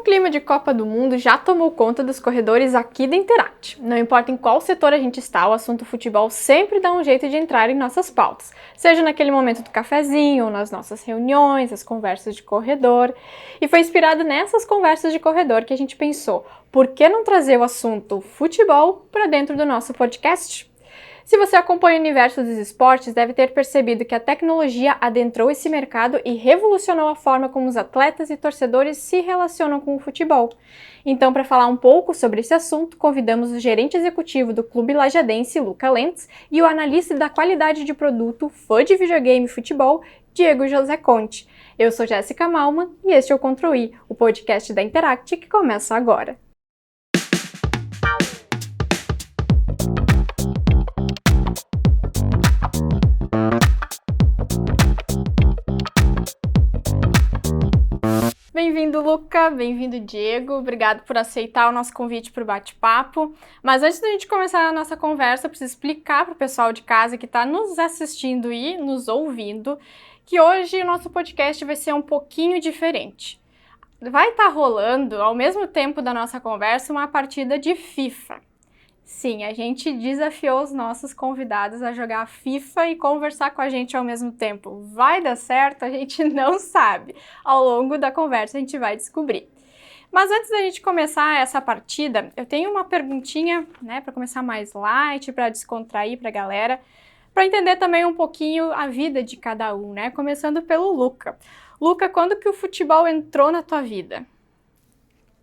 clima de Copa do Mundo já tomou conta dos corredores aqui da Interact. Não importa em qual setor a gente está, o assunto futebol sempre dá um jeito de entrar em nossas pautas. Seja naquele momento do cafezinho, ou nas nossas reuniões, as conversas de corredor. E foi inspirado nessas conversas de corredor que a gente pensou, por que não trazer o assunto futebol para dentro do nosso podcast? Se você acompanha o universo dos esportes, deve ter percebido que a tecnologia adentrou esse mercado e revolucionou a forma como os atletas e torcedores se relacionam com o futebol. Então, para falar um pouco sobre esse assunto, convidamos o gerente executivo do Clube Lajadense, Luca Lentz, e o analista da qualidade de produto, fã de videogame e futebol, Diego José Conte. Eu sou Jéssica Malman e este é o Ctrl+I, o podcast da Interact que começa agora. Bem-vindo, Luca, bem-vindo, Diego, obrigado por aceitar o nosso convite para o bate-papo. Mas antes da gente começar a nossa conversa, eu preciso explicar para o pessoal de casa que está nos assistindo e nos ouvindo que hoje o nosso podcast vai ser um pouquinho diferente. Vai estar rolando, ao mesmo tempo da nossa conversa, uma partida de FIFA. Sim, a gente desafiou os nossos convidados a jogar FIFA e conversar com a gente ao mesmo tempo. Vai dar certo? A gente não sabe. Ao longo da conversa a gente vai descobrir. Mas antes da gente começar essa partida, eu tenho uma perguntinha, né, para começar mais light, para descontrair para a galera, para entender também um pouquinho a vida de cada um, né? Começando pelo Luca. Luca, quando que o futebol entrou na tua vida?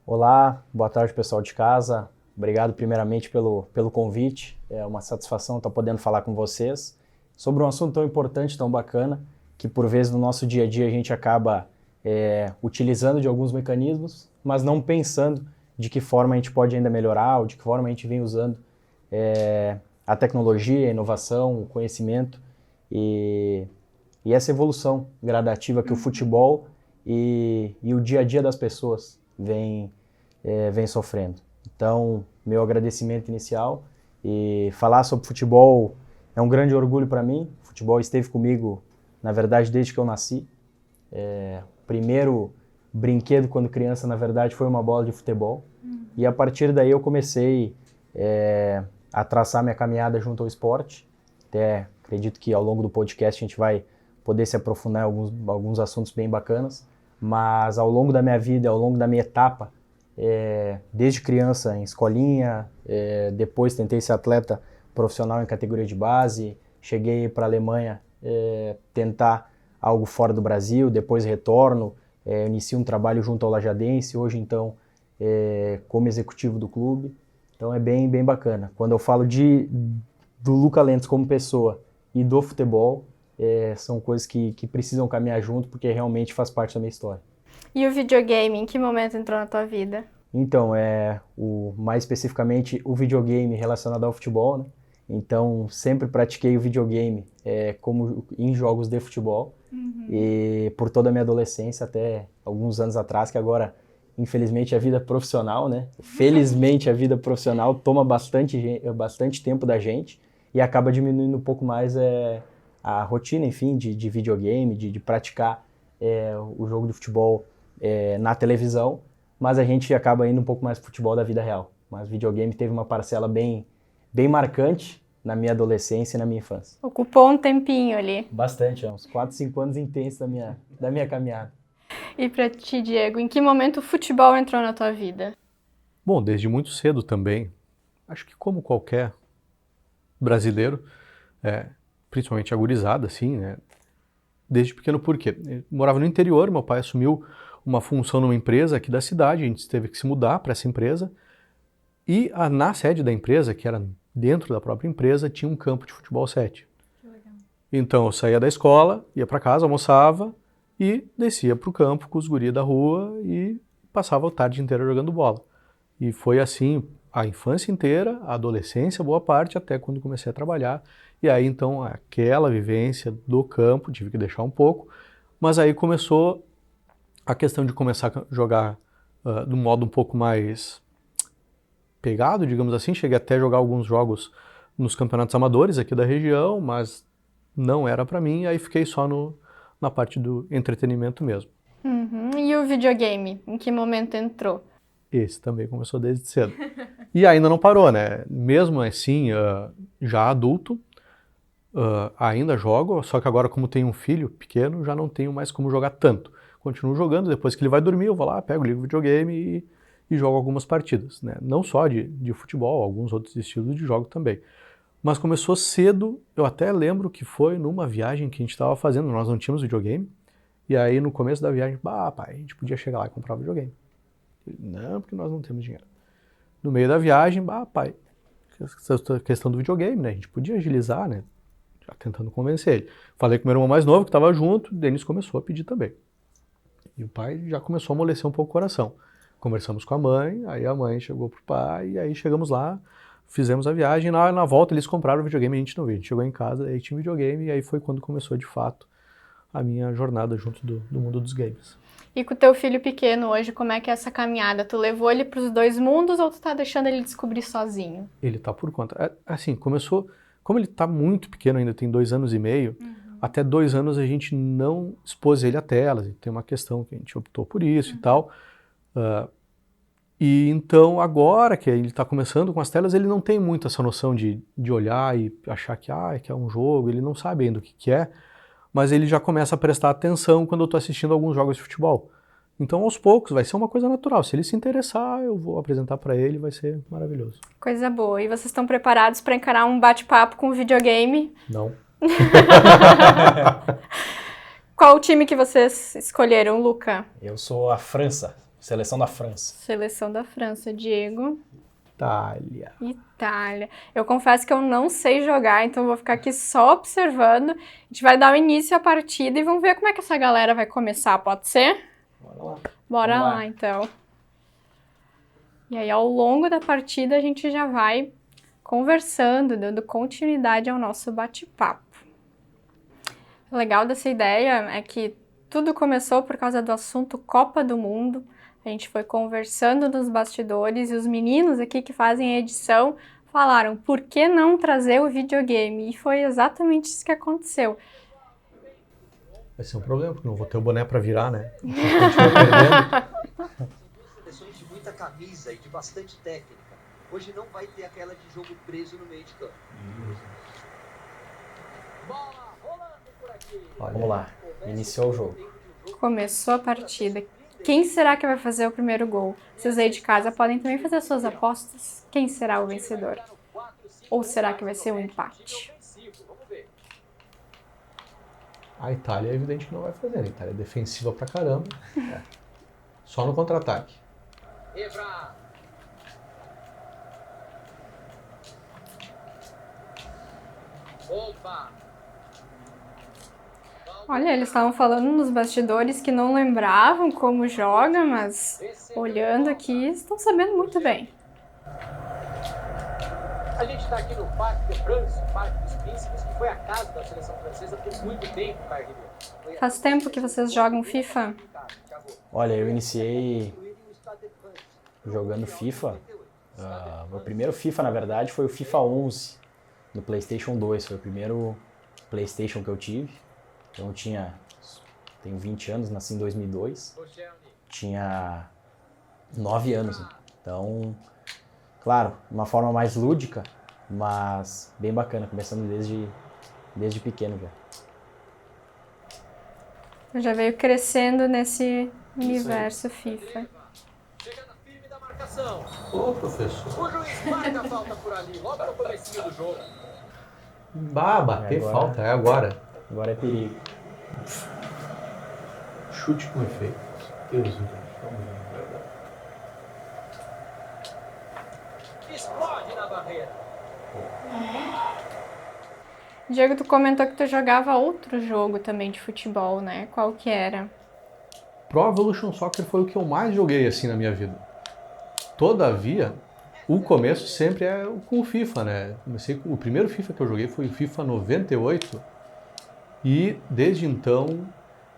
Olá, boa tarde pessoal de casa. Obrigado primeiramente pelo convite, é uma satisfação estar podendo falar com vocês sobre um assunto tão importante, tão bacana, que por vezes no nosso dia a dia a gente acaba utilizando de alguns mecanismos, mas não pensando de que forma a gente pode ainda melhorar, ou de que forma a gente vem usando a tecnologia, a inovação, o conhecimento e essa evolução gradativa que o futebol e o dia a dia das pessoas vem sofrendo. Então, meu agradecimento inicial e falar sobre futebol é um grande orgulho para mim. O futebol esteve comigo, na verdade, desde que eu nasci. O primeiro brinquedo quando criança, na verdade, foi uma bola de futebol. E a partir daí eu comecei a traçar minha caminhada junto ao esporte. Até acredito que ao longo do podcast a gente vai poder se aprofundar em alguns assuntos bem bacanas. Mas ao longo da minha vida, ao longo da minha etapa, desde criança em escolinha, depois tentei ser atleta profissional em categoria de base, cheguei para a Alemanha tentar algo fora do Brasil, depois retorno, inicio um trabalho junto ao Lajadense, hoje então como executivo do clube, então é bem bacana. Quando eu falo do Luca Lentz como pessoa e do futebol, são coisas que precisam caminhar junto porque realmente faz parte da minha história. E o videogame, em que momento entrou na tua vida? Então, mais especificamente o videogame relacionado ao futebol, né? Então, sempre pratiquei o videogame como em jogos de futebol. E por toda a minha adolescência, até alguns anos atrás, que agora, infelizmente, a vida profissional, né? Felizmente, a vida profissional toma bastante tempo da gente e acaba diminuindo um pouco mais a rotina, enfim, de videogame, de praticar o jogo de futebol na televisão, mas a gente acaba indo um pouco mais pro futebol da vida real. Mas videogame teve uma parcela bem marcante na minha adolescência e na minha infância. Ocupou um tempinho ali. Bastante, uns 4, 5 anos intensos da minha caminhada. E pra ti, Diego, em que momento o futebol entrou na tua vida? Bom, desde muito cedo também. Acho que como qualquer brasileiro, principalmente a gurizada, assim, né? Desde pequeno, por quê? Eu morava no interior, meu pai assumiu uma função numa empresa aqui da cidade, a gente teve que se mudar para essa empresa, e na sede da empresa, que era dentro da própria empresa, tinha um campo de futebol 7. Que legal. Então eu saía da escola, ia para casa, almoçava e descia para o campo com os guris da rua e passava a tarde inteira jogando bola. E foi assim a infância inteira, a adolescência, boa parte, até quando comecei a trabalhar. E aí então aquela vivência do campo, tive que deixar um pouco, mas aí começou a questão de começar a jogar de um modo um pouco mais pegado, digamos assim. Cheguei até a jogar alguns jogos nos campeonatos amadores aqui da região, mas não era para mim, aí fiquei só na parte do entretenimento mesmo. Uhum. E o videogame? Em que momento entrou? Esse também começou desde cedo. E ainda não parou, né? Mesmo assim, já adulto, ainda jogo, só que agora como tenho um filho pequeno, já não tenho mais como jogar tanto. Continuo jogando, depois que ele vai dormir, eu vou lá, pego, ligo o videogame e jogo algumas partidas, né? Não só de futebol, alguns outros estilos de jogo também. Mas começou cedo, eu até lembro que foi numa viagem que a gente estava fazendo, nós não tínhamos videogame, e aí no começo da viagem, pai, a gente podia chegar lá e comprar videogame. Ele, não, porque nós não temos dinheiro. No meio da viagem, pai, essa questão do videogame, né? A gente podia agilizar, né? Já tentando convencer ele. Falei com meu irmão mais novo, que estava junto, o Denis começou a pedir também. E o pai já começou a amolecer um pouco o coração. Conversamos com a mãe, aí a mãe chegou pro pai, e aí chegamos lá, fizemos a viagem, na volta eles compraram o videogame, a gente não viu. A gente chegou em casa, aí tinha videogame, e aí foi quando começou de fato a minha jornada junto do mundo dos games. E com o teu filho pequeno hoje, como é que é essa caminhada? Tu levou ele pros dois mundos ou tu tá deixando ele descobrir sozinho? Ele tá por conta. Assim, começou, como ele tá muito pequeno ainda, tem 2 anos e meio, até 2 anos a gente não expôs ele a telas, tem uma questão que a gente optou por isso e tal. E então agora que ele está começando com as telas, ele não tem muito essa noção de olhar e achar que é um jogo, ele não sabe ainda o que é, mas ele já começa a prestar atenção quando eu estou assistindo alguns jogos de futebol. Então aos poucos vai ser uma coisa natural, se ele se interessar eu vou apresentar para ele, vai ser maravilhoso. Coisa boa. E vocês estão preparados para encarar um bate-papo com o videogame? Não. Qual o time que vocês escolheram, Luca? Eu sou a França, seleção da França. Seleção da França, Diego. Itália. Eu confesso que eu não sei jogar, então vou ficar aqui só observando. A gente vai dar o início à partida e vamos ver como é que essa galera vai começar, pode ser? Bora lá. Bora Vamos lá, lá. então. E aí, ao longo da partida, a gente já vai conversando, dando continuidade ao nosso bate-papo. O legal dessa ideia é que tudo começou por causa do assunto Copa do Mundo. A gente foi conversando nos bastidores e os meninos aqui que fazem a edição falaram, por que não trazer o videogame? E foi exatamente isso que aconteceu. Vai ser um problema, porque não vou ter o boné para virar, né? Continua perdendo. Seleções de muita camisa e de bastante técnica. Hoje não vai ter aquela de jogo preso no meio de campo. Bola rolando por aqui. Vamos lá, iniciou o jogo. Começou a partida. Quem será que vai fazer o primeiro gol? Vocês aí de casa podem também fazer suas apostas. Quem será o vencedor? Ou será que vai ser um empate? A Itália é evidente que não vai fazer, né? A Itália é defensiva pra caramba. Só no contra-ataque. Opa! Olha, eles estavam falando nos bastidores que não lembravam como joga, mas olhando aqui, estão sabendo muito bem. A gente está aqui no Parque de France, Parque dos Príncipes, que foi a casa da seleção francesa por muito tempo, Caio Ribeiro. Faz tempo que vocês jogam FIFA? Olha, eu iniciei jogando FIFA. Meu primeiro FIFA, na verdade, foi o FIFA 11 no PlayStation 2. Foi o primeiro PlayStation que eu tive. Então eu tenho 20 anos, nasci em 2002. Tinha 9 anos. Né? Então, claro, de uma forma mais lúdica, mas bem bacana, começando desde pequeno já. Já veio crescendo nesse universo FIFA. Chegando firme da marcação. Ô, professor. O juiz marca a falta por ali, logo no comecinho do jogo. Bater Agora. falta, é agora. Agora é perigo. Chute com efeito. Deus do céu. Explode na barreira. Diego, tu comentou que tu jogava outro jogo também de futebol, né? Qual que era? Pro Evolution Soccer foi o que eu mais joguei assim na minha vida. Todavia, o começo sempre é com o FIFA, né? O primeiro FIFA que eu joguei foi o FIFA 98 e desde então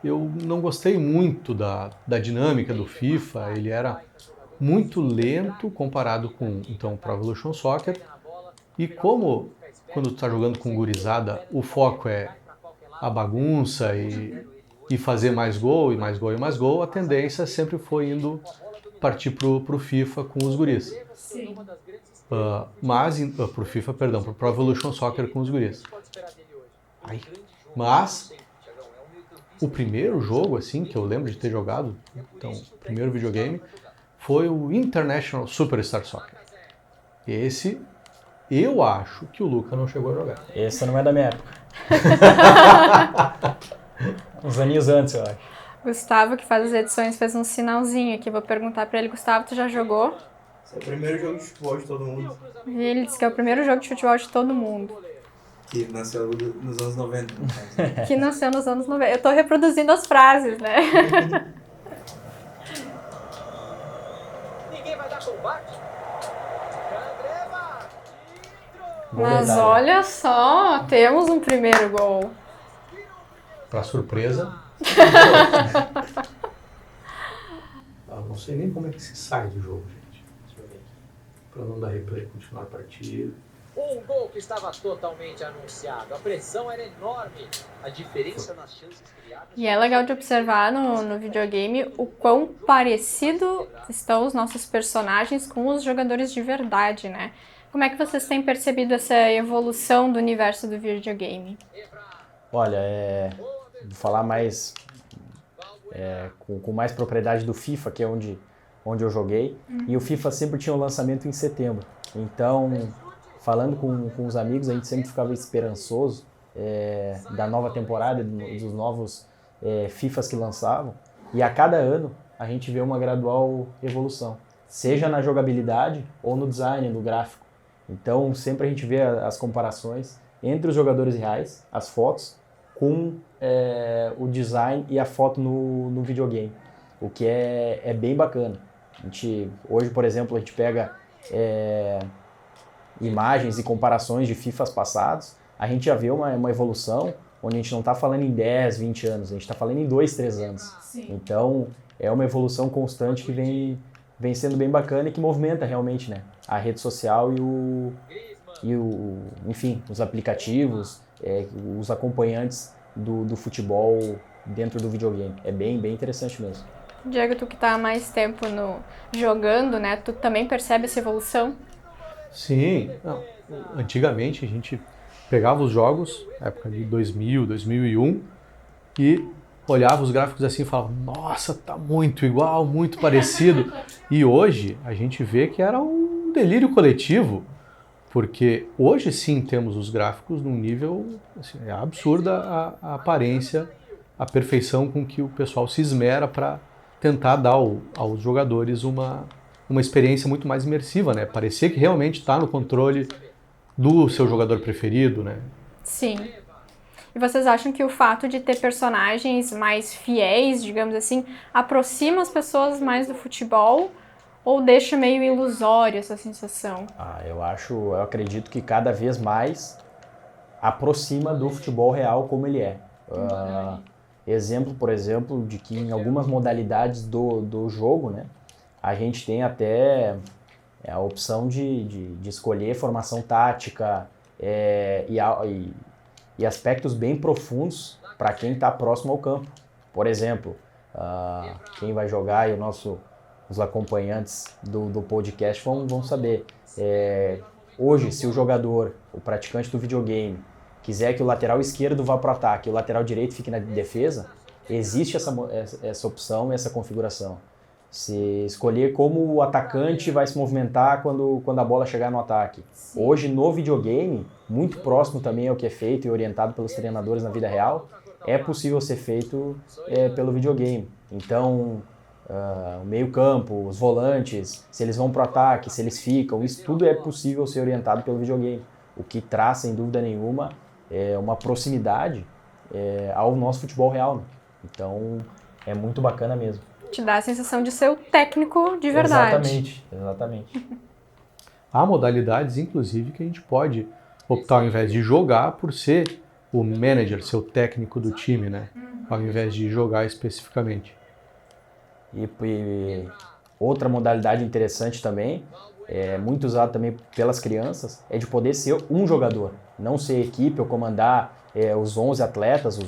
eu não gostei muito da dinâmica do FIFA. Ele era muito lento comparado com então o Pro Evolution Soccer. E como quando tu tá jogando com gurizada, o foco é a bagunça e fazer mais gol, e mais gol, e mais gol, a tendência sempre foi indo partir pro FIFA com os guris. Sim. Pro FIFA, perdão, pro Pro Evolution Soccer com os guris. Mas o primeiro jogo, assim, que eu lembro de ter jogado, então, o primeiro videogame, foi o International Superstar Soccer. Esse, eu acho que o Luca não chegou a jogar. Esse não é da minha época. Uns aninhos antes, eu acho. Gustavo, que faz as edições, fez um sinalzinho aqui. Vou perguntar pra ele, Gustavo, tu já jogou? Esse é o primeiro jogo de futebol de todo mundo. E ele disse que é o primeiro jogo de futebol de todo mundo. Que nasceu nos anos 90, no caso. Que nasceu nos anos 90. Eu tô reproduzindo as frases, né? Ninguém vai dar combate. Candreva. Mas olha só, temos um primeiro gol. Pra surpresa. Eu não sei nem como é que se sai do jogo, gente. Deixa eu ver aqui. Pra não dar replay, continuar a partida. Um gol que estava totalmente anunciado. A pressão era enorme. A diferença nas chances criadas. E é legal de observar no videogame o quão parecido estão os nossos personagens com os jogadores de verdade, né? Como é que vocês têm percebido essa evolução do universo do videogame? Olha, vou falar mais com mais propriedade do FIFA, que é onde eu joguei. E o FIFA sempre tinha o lançamento em setembro. Então, falando com os amigos, a gente sempre ficava esperançoso da nova temporada, dos novos FIFAs que lançavam. E a cada ano a gente vê uma gradual evolução, seja na jogabilidade ou no design, no gráfico. Então sempre a gente vê as comparações entre os jogadores reais, as fotos, com o design e a foto no videogame, o que é bem bacana. Hoje, por exemplo, a gente pega imagens e comparações de FIFAs passados, a gente já vê uma evolução onde a gente não está falando em 10, 20 anos, a gente está falando em 2, 3 anos. Sim. Então, é uma evolução constante que vem sendo bem bacana e que movimenta realmente, né, a rede social enfim, os aplicativos, os acompanhantes do futebol dentro do videogame. É bem interessante mesmo. Diego, tu que tá há mais tempo jogando, né? Tu também percebe essa evolução? Sim. Não, antigamente a gente pegava os jogos, época de 2000, 2001, e olhava os gráficos assim e falava, nossa, tá muito igual, muito parecido. E hoje a gente vê que era um delírio coletivo, porque hoje sim temos os gráficos num nível, assim, é absurda a aparência, a perfeição com que o pessoal se esmera para tentar dar aos jogadores uma experiência muito mais imersiva, né? Parecer que realmente está no controle do seu jogador preferido, né? Sim. E vocês acham que o fato de ter personagens mais fiéis, digamos assim, aproxima as pessoas mais do futebol ou deixa meio ilusório essa sensação? Eu acredito que cada vez mais aproxima do futebol real como ele é. Exemplo, por exemplo, de que em algumas modalidades do jogo, né, a gente tem até a opção de escolher formação tática e aspectos bem profundos para quem está próximo ao campo. Por exemplo, quem vai jogar e os acompanhantes do podcast vão saber. Hoje, se o jogador, o praticante do videogame, quiser que o lateral esquerdo vá para o ataque e o lateral direito fique na defesa, existe essa opção e essa configuração. Se escolher como o atacante vai se movimentar quando a bola chegar no ataque. Sim. Hoje, no videogame, muito próximo também ao que é feito e orientado pelos treinadores na vida real, é possível ser feito pelo videogame. Então, o meio-campo, os volantes, se eles vão para o ataque, se eles ficam, isso tudo é possível ser orientado pelo videogame. O que traz, sem dúvida nenhuma, uma proximidade ao nosso futebol real. Né? Então, é muito bacana mesmo. Te dá a sensação de ser o técnico de verdade. Exatamente. Há modalidades, inclusive, que a gente pode optar, ao invés de jogar, por ser o manager, ser o técnico do time, né? Ao invés de jogar especificamente. E outra modalidade interessante também, muito usada também pelas crianças, é de poder ser um jogador. Não ser equipe ou comandar os 11 atletas,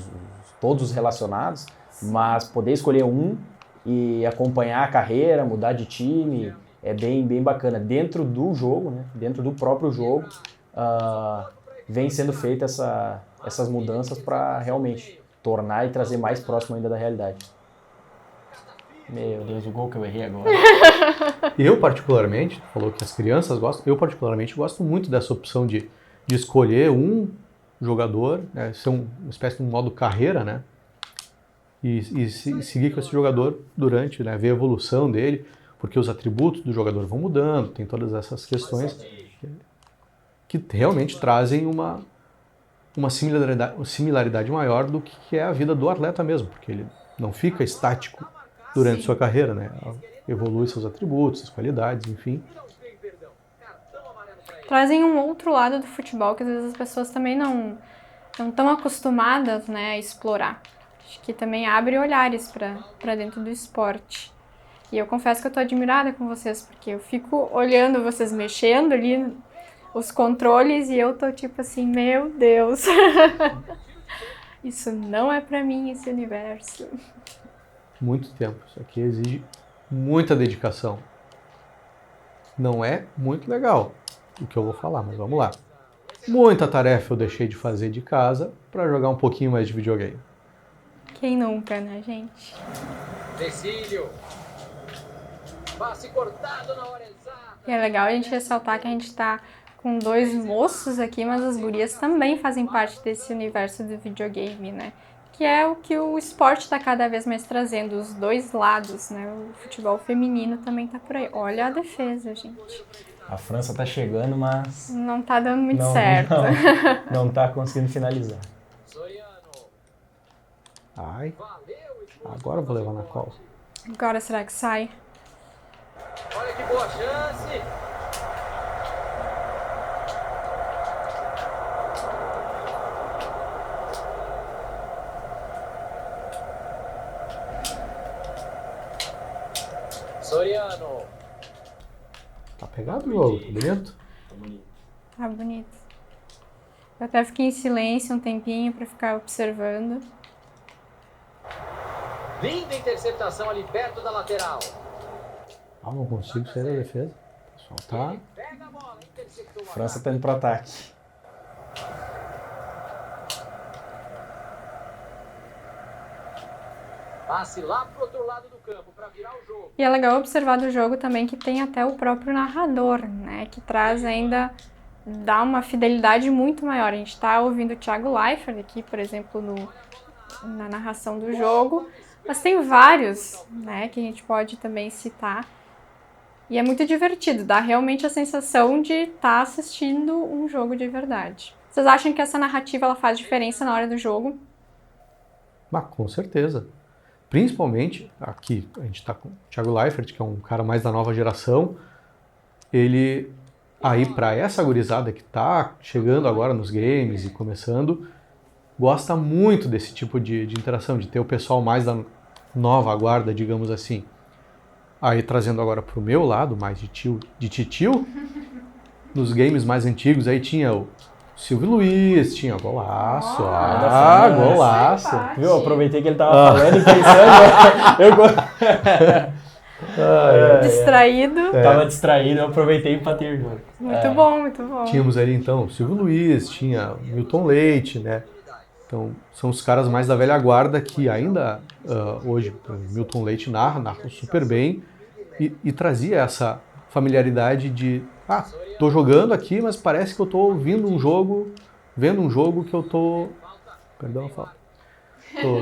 todos os relacionados, Mas poder escolher um e acompanhar a carreira, mudar de time, é bem bacana. Dentro do jogo, né? Dentro do próprio jogo, vem sendo feitas essas mudanças para realmente tornar e trazer mais próximo ainda da realidade. Meu Deus, o gol que eu errei agora. Eu particularmente, tu falou que as crianças gostam, eu particularmente gosto muito dessa opção de escolher um jogador, né, ser uma espécie de um modo carreira, né? E seguir com esse jogador durante, né, ver a evolução dele, porque os atributos do jogador vão mudando, tem todas essas questões que realmente trazem uma similaridade maior do que é a vida do atleta mesmo, porque ele não fica estático durante sua carreira, né? Evolui seus atributos, suas qualidades, enfim. Trazem um outro lado do futebol que às vezes as pessoas também não estão acostumadas, né, a explorar. Acho que também abre olhares para dentro do esporte. E eu confesso que eu tô admirada com vocês, porque eu fico olhando vocês mexendo ali os controles e eu tô tipo assim, meu Deus. Isso não é pra mim, esse universo. Muito tempo. Isso aqui exige muita dedicação. Não é muito legal o que eu vou falar, mas vamos lá. Muita tarefa eu deixei de fazer de casa para jogar um pouquinho mais de videogame. Quem nunca, né, gente? Decílio. Passe cortado na hora exata. E é legal a gente ressaltar que a gente tá com dois moços aqui, mas as gurias também fazem parte desse universo do videogame, né? Que é o que o esporte está cada vez mais trazendo, os dois lados, né? O futebol feminino também tá por aí. Olha a defesa, gente. A França tá chegando, mas Não tá dando muito certo. Não tá conseguindo finalizar. Soriano. Ai, Valeu. agora eu vou levar na cola. Agora será que sai? Olha que boa chance. Soriano. Tá pegado o jogo? Tá bonito? Tá bonito. Eu até fiquei em silêncio um tempinho pra ficar observando. Linda interceptação ali perto da lateral. Ah, não consigo sair da defesa. O pessoal tá... Pega a bola, interceptou. A França tá indo pro ataque. Passe lá pro outro lado do campo para virar o jogo. E é legal observar do jogo também que tem até o próprio narrador, né? Que traz ainda, dá uma fidelidade muito maior. A gente tá ouvindo o Thiago Leifert aqui, por exemplo, na narração do jogo. Mas tem vários, né? Que a gente pode também citar. E é muito divertido, dá realmente a sensação de estar assistindo um jogo de verdade. Vocês acham que essa narrativa ela faz diferença na hora do jogo? Ah, com certeza. Principalmente, aqui a gente está com o Thiago Leifert, que é um cara mais da nova geração. Ele, aí para essa gurizada que está chegando agora nos games e começando, gosta muito desse tipo de interação, de ter o pessoal mais da nova guarda, digamos assim. Aí trazendo agora para o meu lado, mais de titio, nos games mais antigos, aí tinha o Silvio Luiz, tinha golaço, golaço. Viu? Eu aproveitei que ele tava falando e pensando. Distraído. Tava distraído, eu aproveitei e empatei o jogo. Muito bom, muito bom. Tínhamos ali então o Silvio Luiz, tinha o Milton Leite, né? Então são os caras mais da velha guarda que ainda hoje o Milton Leite narra super bem e trazia essa familiaridade de tô jogando aqui, mas parece que eu tô vendo um jogo que eu tô... Perdão a falta.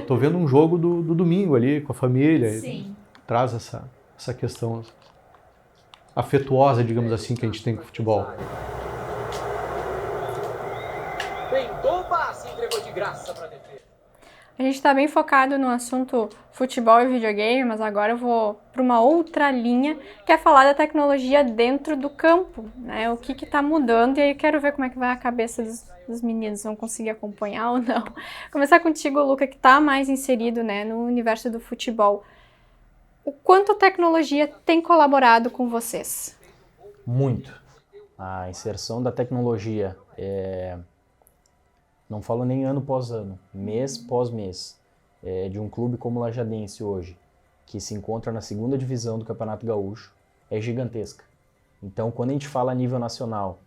Tô vendo um jogo do domingo ali com a família. Sim. Traz essa questão afetuosa, digamos assim, que a gente tem com o futebol. Tentou o passe, entregou de graça para a defesa. A gente está bem focado no assunto futebol e videogame, mas agora eu vou para uma outra linha, que é falar da tecnologia dentro do campo, né? O que está mudando, e aí eu quero ver como é que vai a cabeça dos meninos, vão conseguir acompanhar ou não. Começar contigo, Luca, que está mais inserido, né, no universo do futebol. O quanto a tecnologia tem colaborado com vocês? Muito. A inserção da tecnologia não falo nem ano após ano, mês após mês. de um clube como o Lajadense hoje, que se encontra na segunda divisão do Campeonato Gaúcho, é gigantesca. Então, quando a gente fala a nível nacional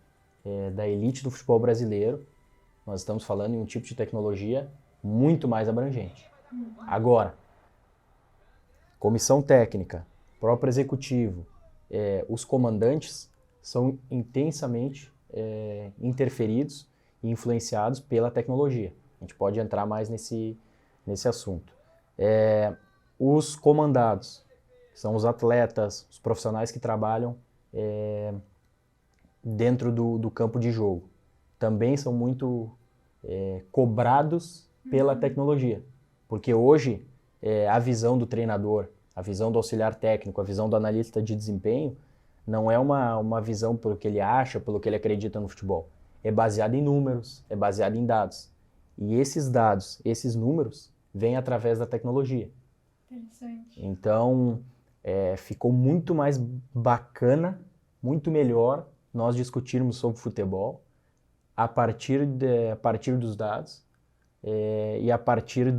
da elite do futebol brasileiro, nós estamos falando em um tipo de tecnologia muito mais abrangente. Agora, comissão técnica, próprio executivo, os comandantes são intensamente interferidos e influenciados pela tecnologia. A gente pode entrar mais nesse assunto. Os comandados são os atletas, os profissionais que trabalham dentro do campo de jogo. Também são muito cobrados pela tecnologia. Porque hoje a visão do treinador, a visão do auxiliar técnico, a visão do analista de desempenho, não é uma visão pelo que ele acha, pelo que ele acredita no futebol. É baseado em números, é baseado em dados. E esses dados, esses números, vêm através da tecnologia. Interessante. Então, ficou muito mais bacana, muito melhor nós discutirmos sobre futebol a partir dos dados e a partir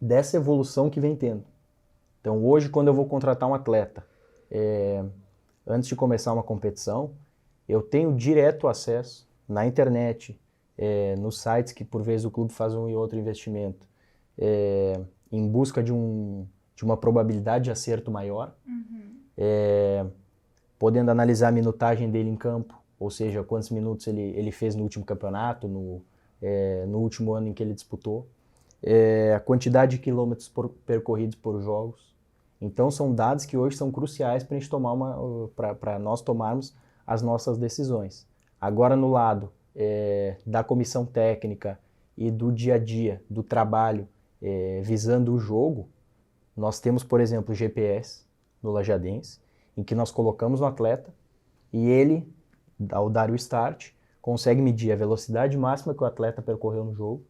dessa evolução que vem tendo. Então, hoje, quando eu vou contratar um atleta, antes de começar uma competição, eu tenho direto acesso na internet, nos sites que, por vezes, o clube faz um e outro investimento, em busca de uma probabilidade de acerto maior, podendo analisar a minutagem dele em campo, ou seja, quantos minutos ele fez no último campeonato, no último ano em que ele disputou, a quantidade de quilômetros percorridos por jogos. Então, são dados que hoje são cruciais para nós tomarmos as nossas decisões. Agora, no lado da comissão técnica e do dia a dia, do trabalho, visando o jogo, nós temos, por exemplo, o GPS no Lajadense, em que nós colocamos no atleta e ele, ao dar o start, consegue medir a velocidade máxima que o atleta percorreu no jogo,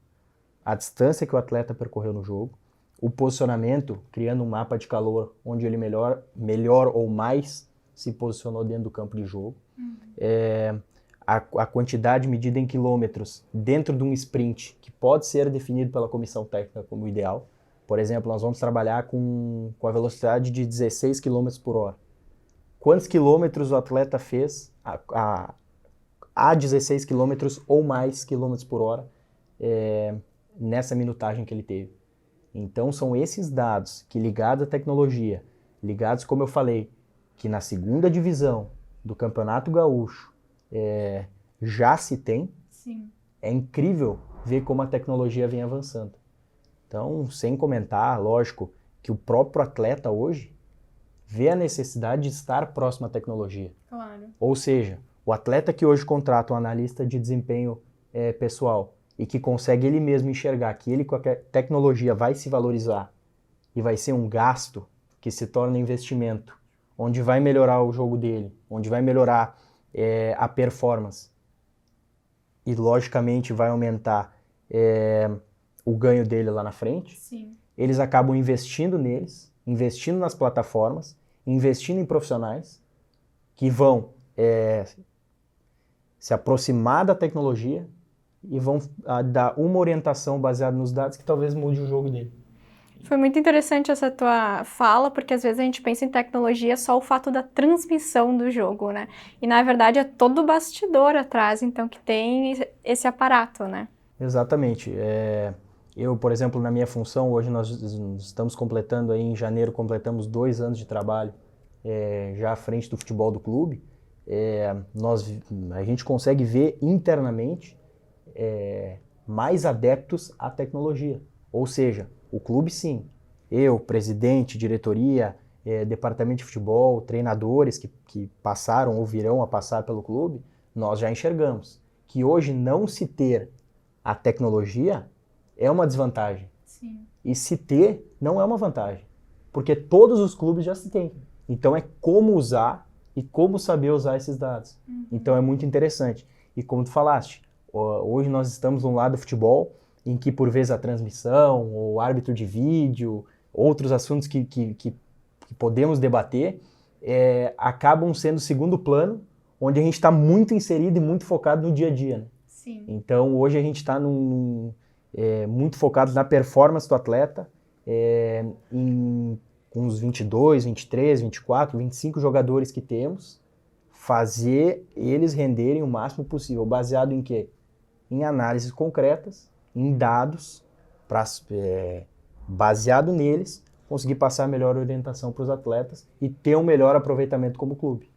a distância que o atleta percorreu no jogo, o posicionamento, criando um mapa de calor onde ele melhor ou mais se posicionou dentro do campo de jogo, a quantidade medida em quilômetros dentro de um sprint, que pode ser definido pela comissão técnica como ideal. Por exemplo, nós vamos trabalhar com a velocidade de 16 km por hora. Quantos quilômetros o atleta fez a 16 km ou mais quilômetros por hora nessa minutagem que ele teve? Então, são esses dados que, ligados à tecnologia, ligados, como eu falei, que na segunda divisão do Campeonato Gaúcho já se tem. Sim. É incrível ver como a tecnologia vem avançando. Então, sem comentar, lógico, que o próprio atleta hoje vê a necessidade de estar próximo à tecnologia. Claro. Ou seja, o atleta que hoje contrata um analista de desempenho pessoal e que consegue ele mesmo enxergar que ele com a tecnologia vai se valorizar e vai ser um gasto que se torna investimento, onde vai melhorar o jogo dele, onde vai melhorar a performance e, logicamente, vai aumentar o ganho dele lá na frente. Sim. Eles acabam investindo neles, investindo nas plataformas, investindo em profissionais que vão se aproximar da tecnologia e vão dar uma orientação baseada nos dados que talvez mude o jogo dele. Foi muito interessante essa tua fala, porque às vezes a gente pensa em tecnologia só o fato da transmissão do jogo, né? E na verdade é todo o bastidor atrás, então, que tem esse aparato, né? Exatamente. Eu, por exemplo, na minha função, hoje nós estamos completando aí, em janeiro, completamos 2 anos de trabalho já à frente do futebol do clube. A gente consegue ver internamente mais adeptos à tecnologia. Ou seja, o clube sim, eu, presidente, diretoria, departamento de futebol, treinadores que passaram ou virão a passar pelo clube, nós já enxergamos que hoje não se ter a tecnologia é uma desvantagem. Sim. E se ter não é uma vantagem, porque todos os clubes já se têm. Então é como usar e como saber usar esses dados. Então é muito interessante. E como tu falaste, hoje nós estamos num lado do futebol em que, por vezes, a transmissão, o árbitro de vídeo, outros assuntos que podemos debater, acabam sendo segundo plano, onde a gente está muito inserido e muito focado no dia a dia, né? Sim. Então, hoje a gente está muito focados na performance do atleta, com uns 22, 23, 24, 25 jogadores que temos, fazer eles renderem o máximo possível, baseado em quê? Em análises concretas, em dados, baseado neles, conseguir passar a melhor orientação para os atletas e ter um melhor aproveitamento como clube.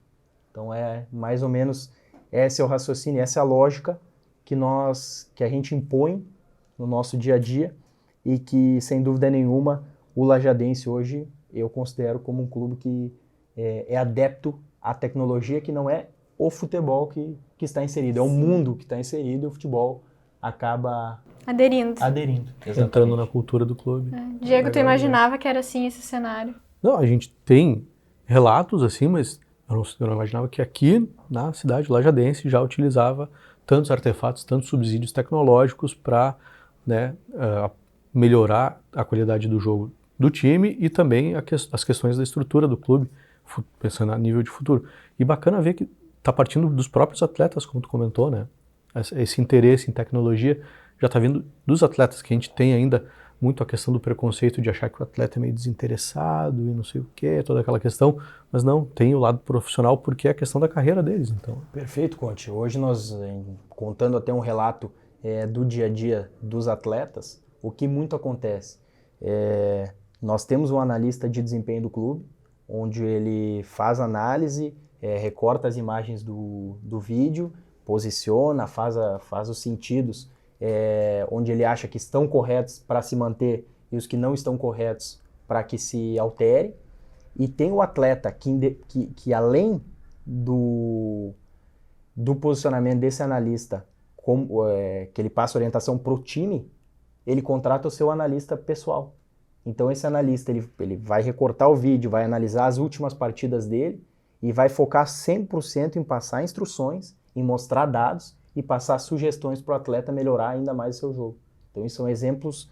Então mais ou menos esse é o raciocínio, essa é a lógica que a gente impõe no nosso dia a dia e que, sem dúvida nenhuma, o Lajadense hoje eu considero como um clube que é adepto à tecnologia, que não é o futebol que está inserido, é o mundo que está inserido e o futebol acaba aderindo. Entrando na cultura do clube. Diego, tu imaginava que era assim esse cenário? Não, a gente tem relatos assim, mas eu não imaginava que aqui na cidade Lajadense já utilizava tantos artefatos, tantos subsídios tecnológicos para, né, melhorar a qualidade do jogo do time e também as questões da estrutura do clube, pensando a nível de futuro. E bacana ver que está partindo dos próprios atletas, como tu comentou, né? Esse interesse em tecnologia já está vindo dos atletas, que a gente tem ainda muito a questão do preconceito de achar que o atleta é meio desinteressado e não sei o quê, toda aquela questão, mas não, tem o lado profissional porque é a questão da carreira deles. Então. Perfeito, Conte. Hoje nós, contando até um relato do dia a dia dos atletas, o que muito acontece? Nós temos um analista de desempenho do clube, onde ele faz análise, recorta as imagens do vídeo, posiciona, faz os sentidos onde ele acha que estão corretos para se manter e os que não estão corretos para que se altere. E tem o atleta que além do posicionamento desse analista, que ele passa orientação para o time, ele contrata o seu analista pessoal. Então esse analista ele vai recortar o vídeo, vai analisar as últimas partidas dele e vai focar 100% em passar instruções, em mostrar dados e passar sugestões para o atleta melhorar ainda mais o seu jogo. Então isso são exemplos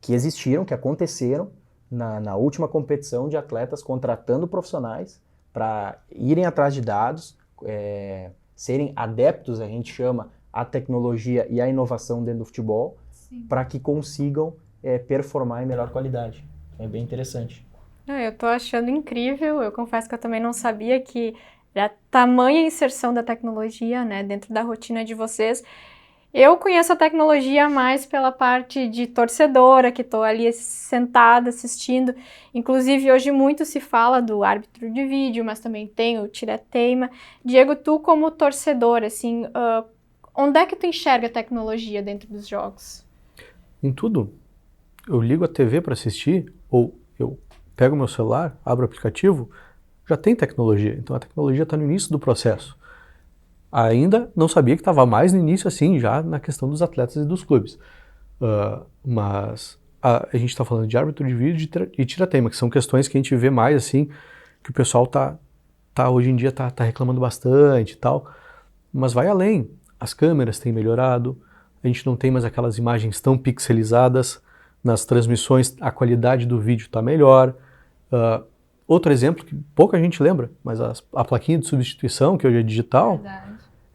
que existiram, que aconteceram na última competição de atletas contratando profissionais para irem atrás de dados, serem adeptos, a gente chama, à tecnologia e à inovação dentro do futebol, para que consigam performar em melhor qualidade. É bem interessante. Eu tô achando incrível, eu confesso que eu também não sabia que era tamanha inserção da tecnologia, né, dentro da rotina de vocês. Eu conheço a tecnologia mais pela parte de torcedora, que estou ali sentada assistindo. Inclusive, hoje muito se fala do árbitro de vídeo, mas também tem o tira-teima. Diego, tu como torcedor, assim, onde é que tu enxerga a tecnologia dentro dos jogos? Em tudo. Eu ligo a TV para assistir, ou eu pego meu celular, abro o aplicativo, já tem tecnologia. Então a tecnologia está no início do processo. Ainda não sabia que estava mais no início, assim, já na questão dos atletas e dos clubes. Mas a gente está falando de árbitro de vídeo e tira-teima, que são questões que a gente vê mais, assim, que o pessoal hoje em dia tá reclamando bastante e tal. Mas vai além. As câmeras têm melhorado, a gente não tem mais aquelas imagens tão pixelizadas. Nas transmissões, a qualidade do vídeo está melhor. Outro exemplo que pouca gente lembra, mas a plaquinha de substituição, que hoje é digital,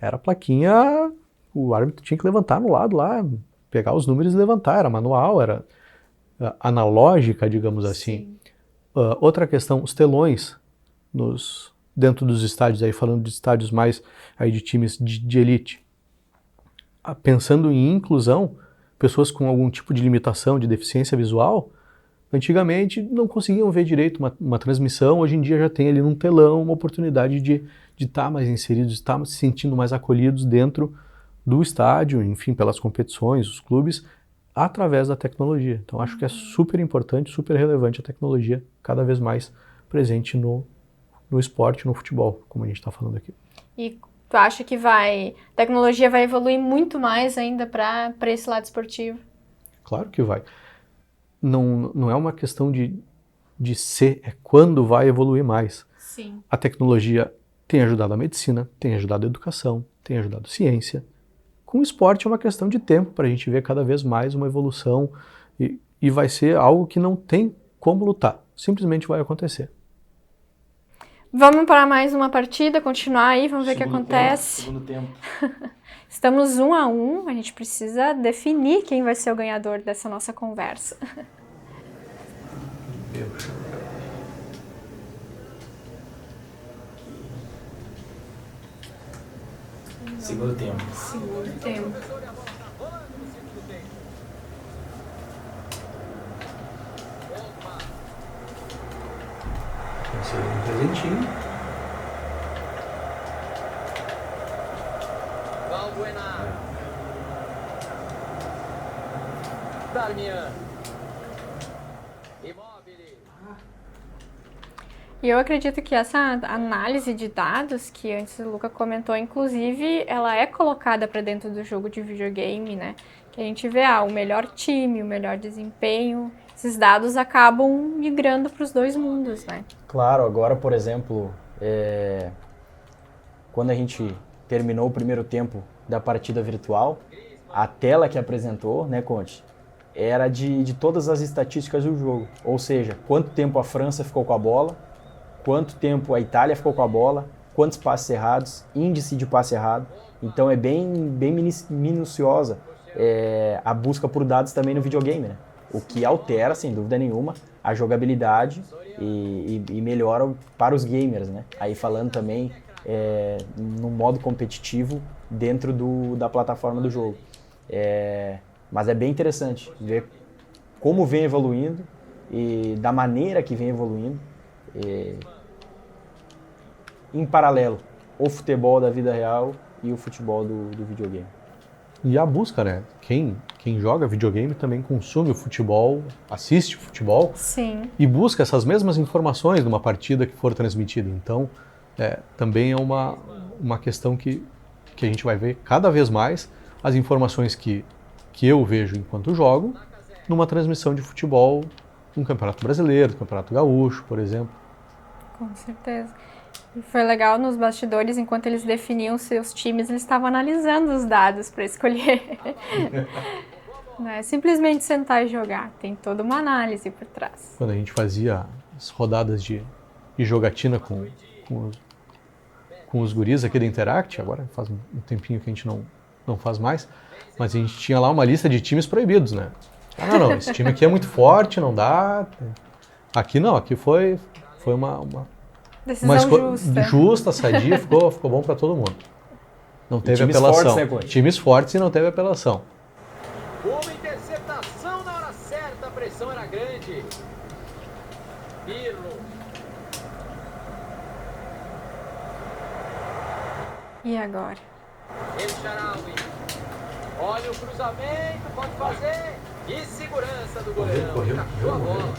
era a plaquinha, o árbitro tinha que levantar no lado lá, pegar os números e levantar, era manual, era analógica, digamos assim. Outra questão, os telões dentro dos estádios, aí falando de estádios mais aí de times de elite. Pensando em inclusão, pessoas com algum tipo de limitação, de deficiência visual, antigamente não conseguiam ver direito uma transmissão, hoje em dia já tem ali num telão uma oportunidade de estar mais inseridos, de estar se sentindo mais acolhidos dentro do estádio, enfim, pelas competições, os clubes, através da tecnologia. Então acho que é super importante, super relevante a tecnologia cada vez mais presente no esporte, no futebol, como a gente está falando aqui. E tu acha que a tecnologia vai evoluir muito mais ainda para esse lado esportivo? Claro que vai. Não é uma questão de ser, é quando vai evoluir mais. Sim. A tecnologia tem ajudado a medicina, tem ajudado a educação, tem ajudado a ciência. Com o esporte é uma questão de tempo para a gente ver cada vez mais uma evolução e vai ser algo que não tem como lutar. Simplesmente vai acontecer. Vamos para mais uma partida, continuar aí, vamos ver o que acontece. Segundo tempo. Estamos 1-1, a gente precisa definir quem vai ser o ganhador dessa nossa conversa. Segundo tempo. Segundo tempo. Esse é um presentinho. Valbuena. Darmian. Immobile. E eu acredito que essa análise de dados que antes o Luca comentou, inclusive, ela é colocada para dentro do jogo de videogame, né? Que a gente vê o melhor time, o melhor desempenho. Esses dados acabam migrando para os dois mundos, né? Claro, agora, por exemplo, quando a gente terminou o primeiro tempo da partida virtual, a tela que apresentou, né, Conte, era de todas as estatísticas do jogo. Ou seja, quanto tempo a França ficou com a bola, quanto tempo a Itália ficou com a bola, quantos passes errados, índice de passe errado. Então é bem minuciosa a busca por dados também no videogame, né? O que altera, sem dúvida nenhuma, a jogabilidade e melhora para os gamers, né? Aí falando também no modo competitivo dentro da plataforma do jogo. Mas é bem interessante ver como vem evoluindo e da maneira que vem evoluindo. Em paralelo, o futebol da vida real e o futebol do videogame. E a busca, né? Quem joga videogame também consome o futebol, assiste o futebol. Sim. E busca essas mesmas informações numa partida que for transmitida. Então, também é uma questão que a gente vai ver cada vez mais as informações que eu vejo enquanto jogo numa transmissão de futebol, um Campeonato Brasileiro, um Campeonato Gaúcho, por exemplo. Com certeza. E foi legal nos bastidores, enquanto eles definiam seus times, eles estavam analisando os dados para escolher. Não é simplesmente sentar e jogar, tem toda uma análise por trás. Quando a gente fazia as rodadas de jogatina com os guris aqui da Interact, agora faz um tempinho que a gente não faz mais, mas a gente tinha lá uma lista de times proibidos, né? Não, esse time aqui é muito forte, não dá. Aqui não, aqui foi uma Decisão justa, sadia, ficou bom para todo mundo. Não teve times apelação. Fortes, né, times fortes e não teve apelação. Uma interceptação na hora certa, a pressão era grande. Pirlo. E agora? El Shaarawy. Olha o cruzamento, pode fazer. E segurança do goleirão. Cachou a bola.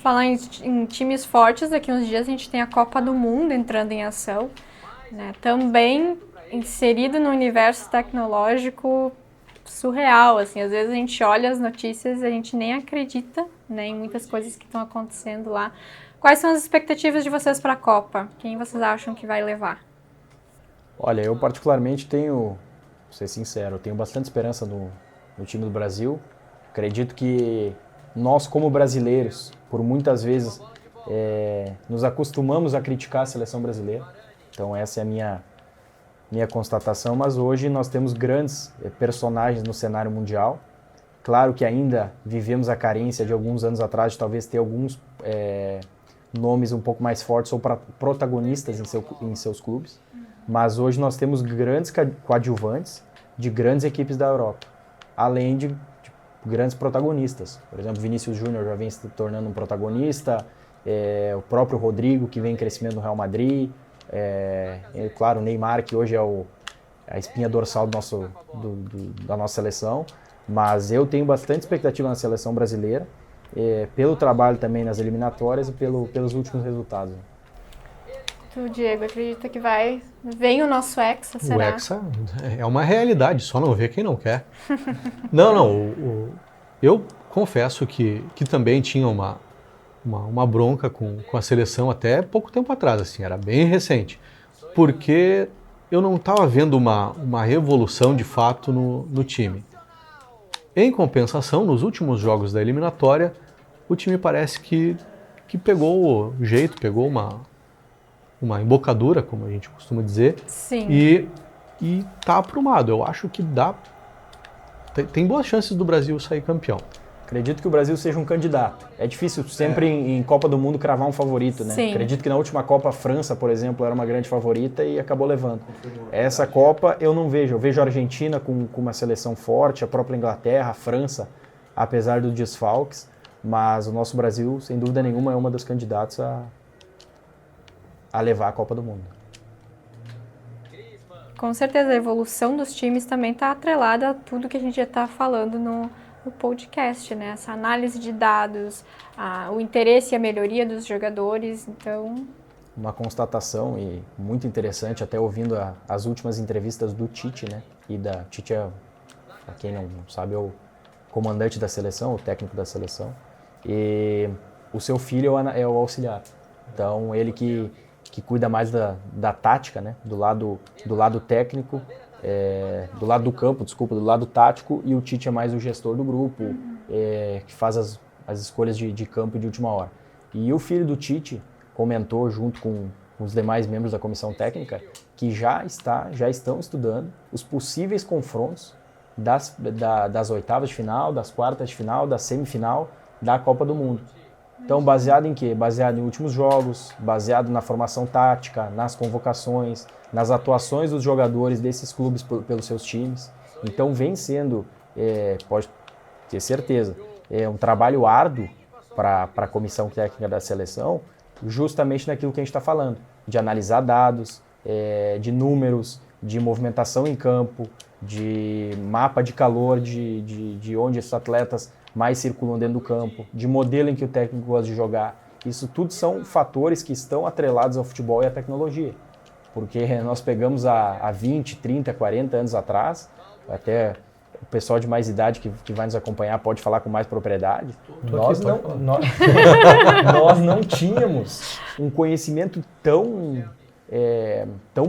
Falar em times fortes, daqui uns dias a gente tem a Copa do Mundo entrando em ação, né? Também inserido no universo tecnológico surreal, assim, às vezes a gente olha as notícias e a gente nem acredita, né, em muitas coisas que estão acontecendo lá. Quais são as expectativas de vocês para a Copa? Quem vocês acham que vai levar? Olha, eu particularmente tenho, vou ser sincero, eu tenho bastante esperança no time do Brasil. Acredito que nós, como brasileiros, por muitas vezes nos acostumamos a criticar a seleção brasileira. Então essa é a minha constatação, mas hoje nós temos grandes personagens no cenário mundial. Claro que ainda vivemos a carência de alguns anos atrás de talvez ter alguns nomes um pouco mais fortes ou protagonistas em seus clubes, mas hoje nós temos grandes coadjuvantes de grandes equipes da Europa, além de grandes protagonistas. Por exemplo, Vinícius Júnior já vem se tornando um protagonista, o próprio Rodrigo, que vem em crescimento no Real Madrid, claro, o Neymar, que hoje é a espinha dorsal da nossa seleção, mas eu tenho bastante expectativa na seleção brasileira, pelo trabalho também nas eliminatórias e pelos últimos resultados. Tu, Diego, acredita que vem o nosso Hexa, será? O Hexa é uma realidade, só não vê quem não quer. Não, eu confesso que também tinha uma bronca com a seleção até pouco tempo atrás, assim, era bem recente, porque eu não estava vendo uma revolução de fato no time. Em compensação, nos últimos jogos da eliminatória, o time parece que que pegou o jeito, pegou uma embocadura, como a gente costuma dizer, Sim. e tá aprumado. Eu acho que tem boas chances do Brasil sair campeão. Acredito que o Brasil seja um candidato. É difícil sempre em Copa do Mundo cravar um favorito, né? Sim. Acredito que na última Copa a França, por exemplo, era uma grande favorita e acabou levando. Essa Copa eu não vejo. Eu vejo a Argentina com uma seleção forte, a própria Inglaterra, a França, apesar dos desfalques. Mas o nosso Brasil, sem dúvida nenhuma, é uma dos candidatos a levar a Copa do Mundo. Com certeza, a evolução dos times também está atrelada a tudo que a gente já está falando no podcast, né? Essa análise de dados, o interesse e a melhoria dos jogadores, então... Uma constatação e muito interessante, até ouvindo as últimas entrevistas do Tite, né? Tite para quem não sabe, é o comandante da seleção, o técnico da seleção. E o seu filho é o auxiliar. Então, ele que cuida mais da tática, né? Do lado técnico, do lado do campo, do lado tático, e o Tite é mais o gestor do grupo, que faz as escolhas de campo de última hora. E o filho do Tite comentou, junto com os demais membros da comissão técnica, que já estão estudando os possíveis confrontos das oitavas de final, das quartas de final, da semifinal da Copa do Mundo. Então, baseado em quê? Baseado em últimos jogos, baseado na formação tática, nas convocações, nas atuações dos jogadores desses clubes pelos seus times. Então, vem sendo, pode ter certeza, um trabalho árduo para a comissão técnica da seleção, justamente naquilo que a gente está falando, de analisar dados, de números, de movimentação em campo, de mapa de calor, de onde esses atletas mais circulam dentro do campo, de modelo em que o técnico gosta de jogar. Isso tudo são fatores que estão atrelados ao futebol e à tecnologia. Porque nós pegamos há 20, 30, 40 anos atrás, até o pessoal de mais idade que vai nos acompanhar pode falar com mais propriedade, nós não tínhamos um conhecimento tão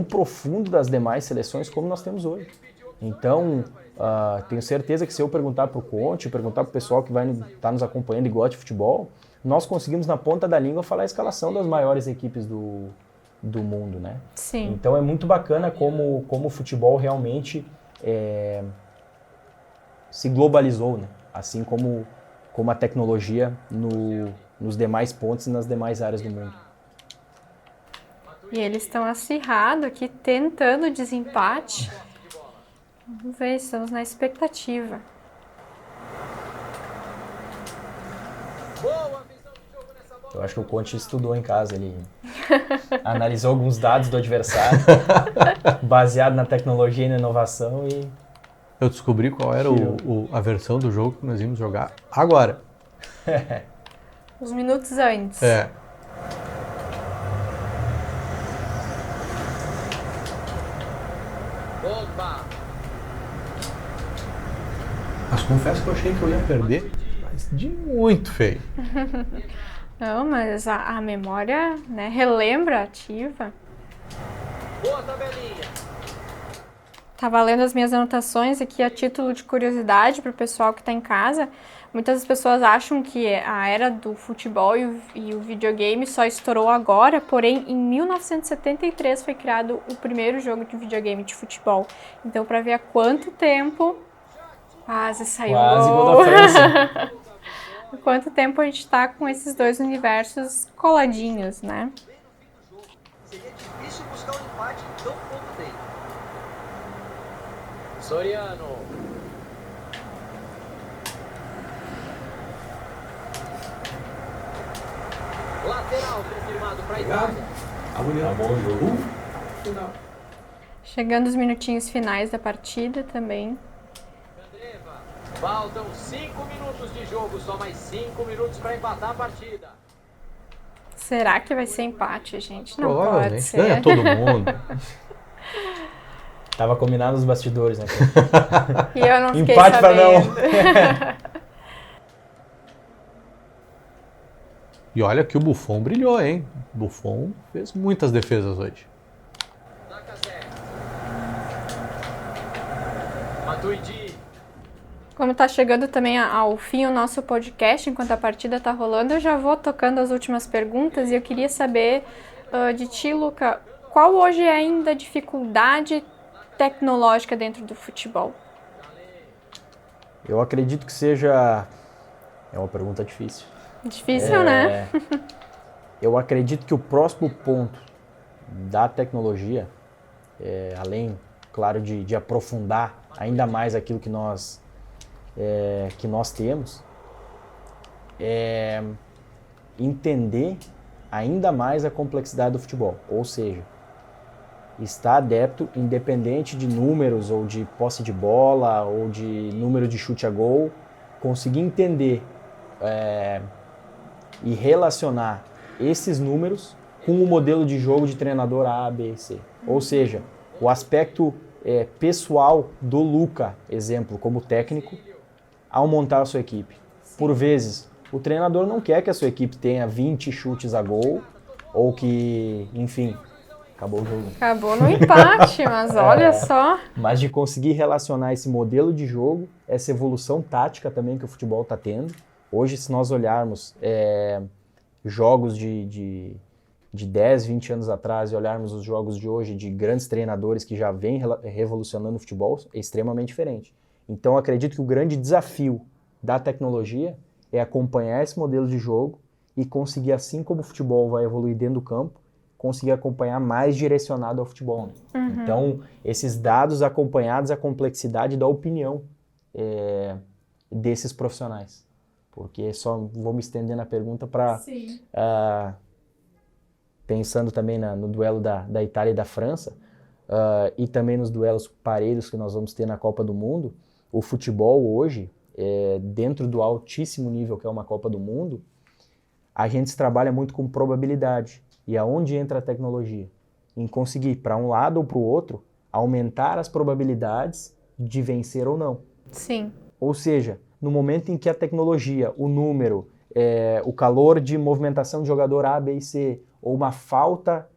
profundo das demais seleções como nós temos hoje. Então, tenho certeza que se eu perguntar para o Conte, perguntar para o pessoal que vai estar nos acompanhando e gosta de futebol, nós conseguimos na ponta da língua falar a escalação das maiores equipes do mundo, né? Sim. Então é muito bacana como o futebol realmente se globalizou, né? Assim como a tecnologia nos demais pontos e nas demais áreas do mundo. E eles estão acirrados aqui, tentando desempate. Vamos ver, estamos na expectativa. Eu acho que o Conte estudou em casa, ele analisou alguns dados do adversário, baseado na tecnologia e na inovação e... Eu descobri qual era a versão do jogo que nós íamos jogar agora. Uns minutos antes. Mas confesso que eu achei que eu ia perder, mas de muito feio. Não, mas a memória, né, relembra ativa. Boa tabelinha. Tava lendo as minhas anotações aqui a título de curiosidade para o pessoal que está em casa. Muitas pessoas acham que a era do futebol e o videogame só estourou agora, porém em 1973 foi criado o primeiro jogo de videogame de futebol. Então, para ver há quanto tempo... Quase saiu. Quase gol da França. Há quanto tempo a gente está com esses dois universos coladinhos, né? Seria difícil buscar um empate em tão pouco tempo. Soriano. Lateral confirmado para a Itália. Bom jogo. Final. Chegando os minutinhos finais da partida também. Faltam 5 minutos de jogo, só mais 5 minutos para empatar a partida. Será que vai ser empate, gente? Não pode Provavelmente. ser. Ganha todo mundo. Tava combinado nos bastidores, né? E eu não fiquei Empate pra não. sabendo. E olha que o Buffon brilhou, hein? O Buffon fez muitas defesas hoje. Matuidi. Como está chegando também ao fim o nosso podcast, enquanto a partida está rolando, eu já vou tocando as últimas perguntas e eu queria saber de ti, Luca, qual hoje é ainda a dificuldade tecnológica dentro do futebol? Eu acredito que seja... É uma pergunta difícil. Difícil, né? Eu acredito que o próximo ponto da tecnologia, além, claro, de aprofundar ainda mais aquilo que nós temos, é entender ainda mais a complexidade do futebol. Ou seja, estar adepto, independente de números ou de posse de bola ou de número de chute a gol, conseguir entender e relacionar esses números com o modelo de jogo de treinador A, B e C. Ou seja, o aspecto pessoal do Luca, exemplo, como técnico, ao montar a sua equipe. Por vezes, o treinador não quer que a sua equipe tenha 20 chutes a gol ou que, enfim, acabou o jogo. Acabou no empate, mas olha só. Mas de conseguir relacionar esse modelo de jogo, essa evolução tática também que o futebol está tendo. Hoje, se nós olharmos jogos de 10, 20 anos atrás e olharmos os jogos de hoje de grandes treinadores que já vêm revolucionando o futebol, é extremamente diferente. Então, acredito que o grande desafio da tecnologia é acompanhar esse modelo de jogo e conseguir, assim como o futebol vai evoluir dentro do campo, conseguir acompanhar mais direcionado ao futebol. Né? Uhum. Então, esses dados acompanhados à complexidade da opinião desses profissionais. Porque só vou me estender na pergunta para... pensando também no duelo da Itália e da França, e também nos duelos parelhos que nós vamos ter na Copa do Mundo, o futebol hoje, dentro do altíssimo nível que é uma Copa do Mundo, a gente trabalha muito com probabilidade. E aonde entra a tecnologia? Em conseguir, para um lado ou para o outro, aumentar as probabilidades de vencer ou não. Sim. Ou seja, no momento em que a tecnologia, o número, o calor de movimentação de jogador A, B e C, ou uma falta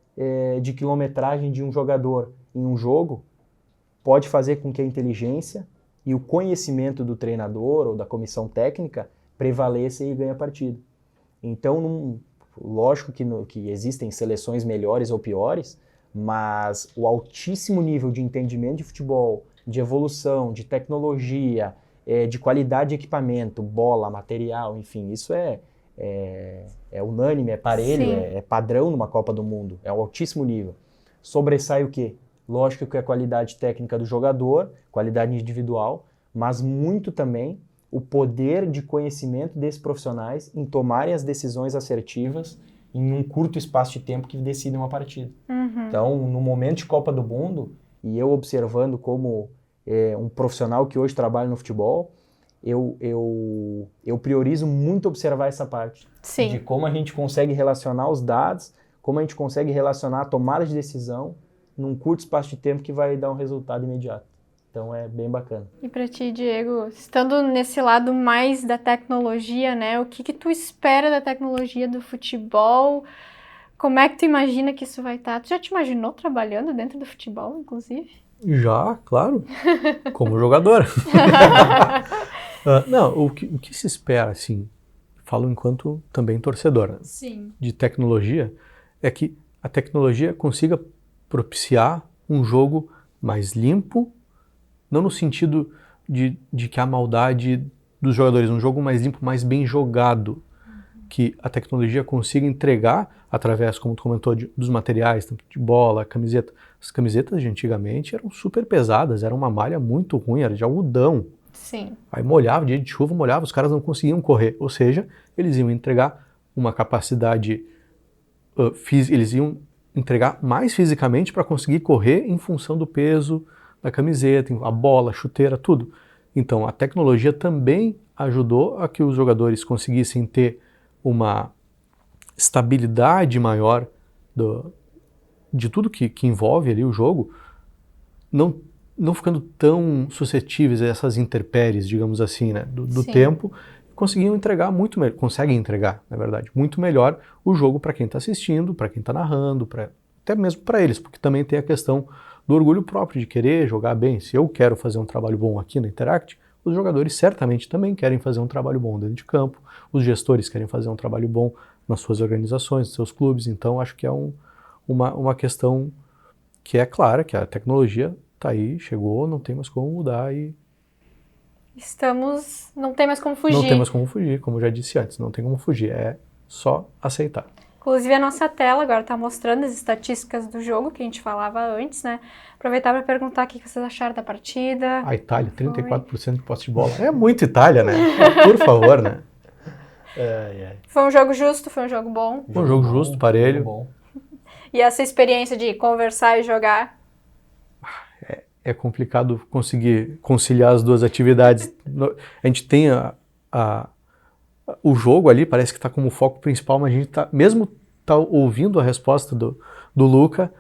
de quilometragem de um jogador em um jogo, pode fazer com que a inteligência e o conhecimento do treinador ou da comissão técnica prevaleça e ganhe a partida. Então, lógico que existem seleções melhores ou piores, mas o altíssimo nível de entendimento de futebol, de evolução, de tecnologia, de qualidade de equipamento, bola, material, enfim, isso é unânime, é parelho, é padrão numa Copa do Mundo, é um altíssimo nível. Sobressai o quê? Lógico que é a qualidade técnica do jogador, qualidade individual, mas muito também o poder de conhecimento desses profissionais em tomarem as decisões assertivas em um curto espaço de tempo que decidem uma partida. Uhum. Então, no momento de Copa do Mundo, e eu observando como um profissional que hoje trabalha no futebol, eu priorizo muito observar essa parte. Sim. De como a gente consegue relacionar os dados, como a gente consegue relacionar a tomada de decisão num curto espaço de tempo que vai dar um resultado imediato. Então é bem bacana. E para ti, Diego, estando nesse lado mais da tecnologia, né? O que tu espera da tecnologia do futebol? Como é que tu imagina que isso vai estar? Tu já te imaginou trabalhando dentro do futebol, inclusive? Já, claro, como jogador. Não, o que se espera, assim, falo enquanto também torcedor, né? Sim. De tecnologia, é que a tecnologia consiga propiciar um jogo mais limpo, não no sentido de que a maldade dos jogadores, um jogo mais limpo, mais bem jogado, que a tecnologia consiga entregar através, como tu comentou, dos materiais, tanto de bola, camiseta. As camisetas de antigamente eram super pesadas, era uma malha muito ruim, era de algodão. Sim. Aí molhava, dia de chuva molhava, os caras não conseguiam correr. Ou seja, eles iam entregar uma capacidade física, eles iam entregar mais fisicamente para conseguir correr em função do peso da camiseta, a bola, a chuteira, tudo. Então a tecnologia também ajudou a que os jogadores conseguissem ter uma estabilidade maior de tudo que envolve ali o jogo, não ficando tão suscetíveis a essas intempéries, digamos assim, né, do tempo, conseguem entregar, na verdade, muito melhor o jogo para quem está assistindo, para quem está narrando, até mesmo para eles, porque também tem a questão do orgulho próprio de querer jogar bem. Se eu quero fazer um trabalho bom aqui na Interact, os jogadores certamente também querem fazer um trabalho bom dentro de campo, os gestores querem fazer um trabalho bom nas suas organizações, nos seus clubes, então acho que é uma questão que é clara, que a tecnologia está aí, chegou, não tem mais como mudar e não tem mais como fugir. não tem mais como fugir, como eu já disse antes, não tem como fugir, é só aceitar. Inclusive a nossa tela agora está mostrando as estatísticas do jogo que a gente falava antes, né? Aproveitar para perguntar o que vocês acharam da partida. A Itália, 34% de posse de bola. É muito Itália, né? Por favor, né? Foi um jogo justo, foi um jogo bom. Um jogo justo, parelho. Bom. E essa experiência de conversar e jogar? É complicado conseguir conciliar as duas atividades. A gente tem o jogo ali, parece que está como foco principal, mas a gente mesmo ouvindo a resposta do Luca,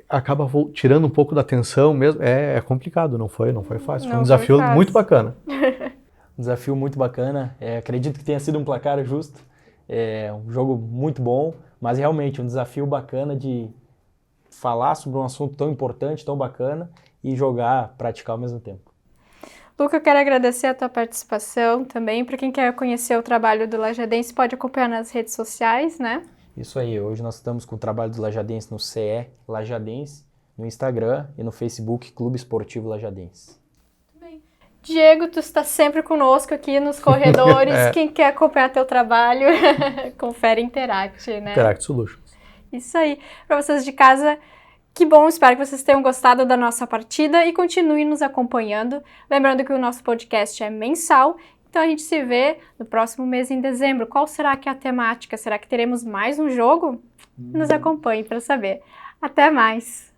acaba tirando um pouco da atenção mesmo. É complicado, não foi fácil. Foi um desafio muito bacana. Um desafio muito bacana. Acredito que tenha sido um placar justo. Um jogo muito bom, mas realmente um desafio bacana de falar sobre um assunto tão importante, tão bacana e praticar ao mesmo tempo. Luca, eu quero agradecer a tua participação também. Para quem quer conhecer o trabalho do Lajadense, pode acompanhar nas redes sociais, né? Isso aí, hoje nós estamos com o trabalho do Lajadense no CE Lajadense, no Instagram e no Facebook Clube Esportivo Lajadense. Diego, tu está sempre conosco aqui nos corredores. Quem quer acompanhar teu trabalho, confere Interact, né? Interact Solutions. Isso aí. Para vocês de casa, que bom, espero que vocês tenham gostado da nossa partida e continuem nos acompanhando. Lembrando que o nosso podcast é mensal, então a gente se vê no próximo mês em dezembro. Qual será que é a temática? Será que teremos mais um jogo? Nos acompanhe para saber. Até mais!